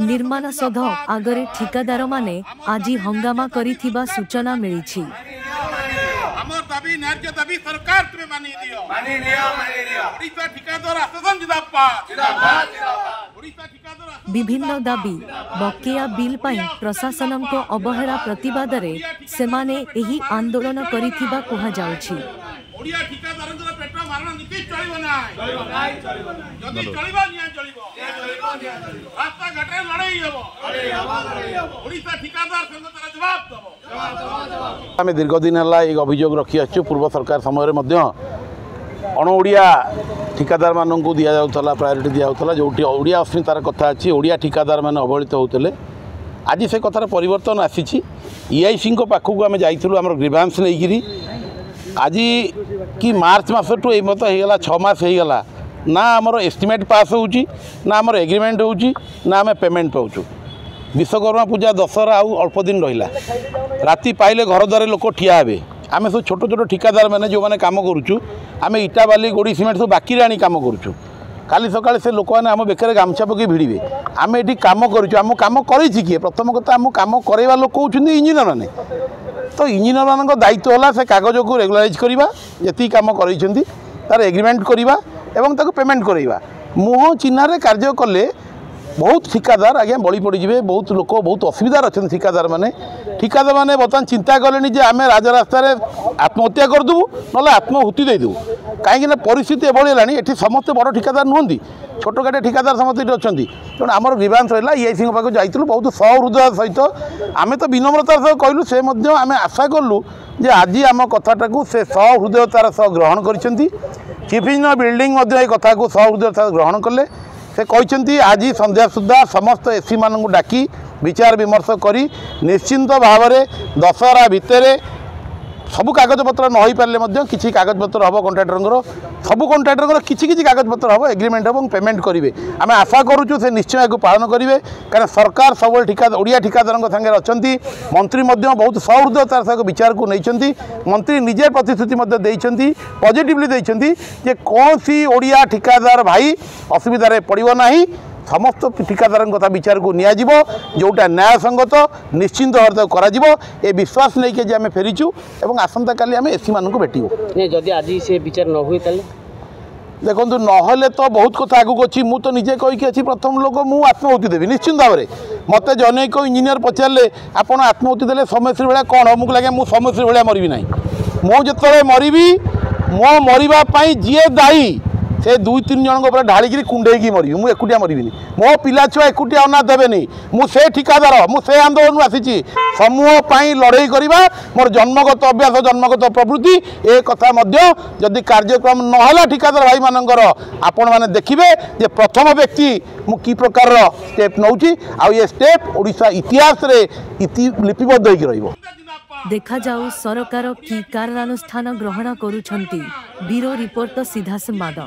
निर्माण सौध आगरे ठिकादार माने आज हंगामा करिथिबा सूचना मिली। विभिन्न दाबी बकेया बिल पाई प्रशासन को अवहेला प्रतिवाद रे सेमाने एही आंदोलन करिथिबा कहा जाउछि। आम दीर्घ दिन है अभियोग रखी आसु पूर्व सरकार समय अणओडिया ठिकादार मानू दि जाऊला प्रायोरिटी दि जाऊला जो ओडिया अस्मितार कथा अच्छी ओडिया ठिकादार मैंने अवहेलित होते आज से कथार परिवर्तन आसी। ईआईसी पाखक आम जाइलु आम ग्रीवांस नहीं आज कि मार्च मस टू मत होगा 6 मास होगा ना आमर एस्टिमेट पास होची ना आमर एग्रीमेंट होची ना आम पेमेंट पाऊँ। विश्वकर्मा पूजा दशहरा आउ अल्प दिन रहा राति पाइले घर द्वारे लोक ठिया हे आम सब छोट छोट ठिकादार मैंने जो मैंने कम करुचु आम इटा बाली गोड़ी सीमेंट सब बाकी आनी कम करुचु काली सकाଳେ से लोक मैंने आम बेकर गामछा पकई भिड़े आम ये कम करुचु आम कम किए प्रथम कथा आम कम करवा लोक होती इंजीनियर मैंने तो इंजीनियर मान दायित्व है से कागज को रेगुलाराइज करवा जी कम कर तार एग्रीमेंट करवा एवं ताको पेमेंट करवा मुह चिन्ह कार्य कले बहुत ठिकादार आज्ञा बड़ी पड़े बहुत लोक बहुत असुविधार अच्छा ठिकादार मैंने बर्तमान चिंता कले आम राजरास्तार आत्महत्या करदेबू ना आत्महुति देदेबू कहीं परिस्थिति एभली है समस्त बड़ ठिकादार नुहति छोट काटिया ठिकादार समस्त ये अच्छा तेणु आमर ग्रीवांस रहा ईआईसी पाक जाइलु बहुत सहृदय सहित आम तो विनम्रतार सह कहलु से आम आशा कलु जे आज आम कथाटा को से सहृदयतार सह ग्रहण कर चीफ इंजीनियर बिल्डिंग कथा को सहृदयतार ग्रहण कले से कहते आज संध्या सुधा समस्त एससी मानू डाकी विचार विमर्श करी निश्चिंत भाव में दशहरा भितर सबू कागजपत्र न हो पारे किसी कागजपत्र हम कंट्राक्टर सबू कंट्राक्टर किसी कागजपत्र हम एग्रीमेंट और पेमेंट करेंगे आम आशा करुचु से निश्चय को पालन करेंगे कारण सरकार सब ठिकादार ओडिया ठिकादार सागर अच्छा मंत्री बहुत सहृदयतार सह विचार को नहीं मंत्री निजे प्रतिश्रुति पॉजिटिवली देते कौन सी ओडिया ठिकादार भाई असुविधार पड़ो ना समस्त ठिकादार कथा विचार को नियाजिबो जोटा न्याय संगत निश्चिंत भाव कर विश्वास नहीं कि आम फेरीचु और आसंता काली आम एससी मान को भेटू जदि आज से विचार न हुए देखो ना तो बहुत कथा आगू अच्छी मु तो निजे कहीकि अच्छी प्रथम लोक मु आत्महुति देवी निश्चिंत भाव में मत जन को इंजीनियर पचारे आपड़ आत्महुति देले समयश्री भाया कौन मुझे लगे मुझ समयश्री भाया मरबी ना मुझे मरबी मो मरवाई जी दायी से 2-3 जन ढाड़ी कुंडे मरबी मुझे एकुटिया मरबी मो पिला छुआ एकुटिया अना देवेनि मुझे ठिकादार मुझे आंदोलन आसी समूह पर लड़ाई करवा मोर जन्मगत अभ्यास जन्मगत प्रवृत्ति ए कथा जदि कार्यक्रम नहला ठिकादार भाई मानकर आपण मैंने देखिए जे प्रथम व्यक्ति मु कि प्रकार स्टेप नौची आ ये स्टेप ओडिशा इतिहास रे लिपिबद्ध होकर रहिबो। देखा जाऊ सरकार की कार्यानुष्ठान ग्रहण करुछंती। ब्यूरो रिपोर्ट सीधा संवाद।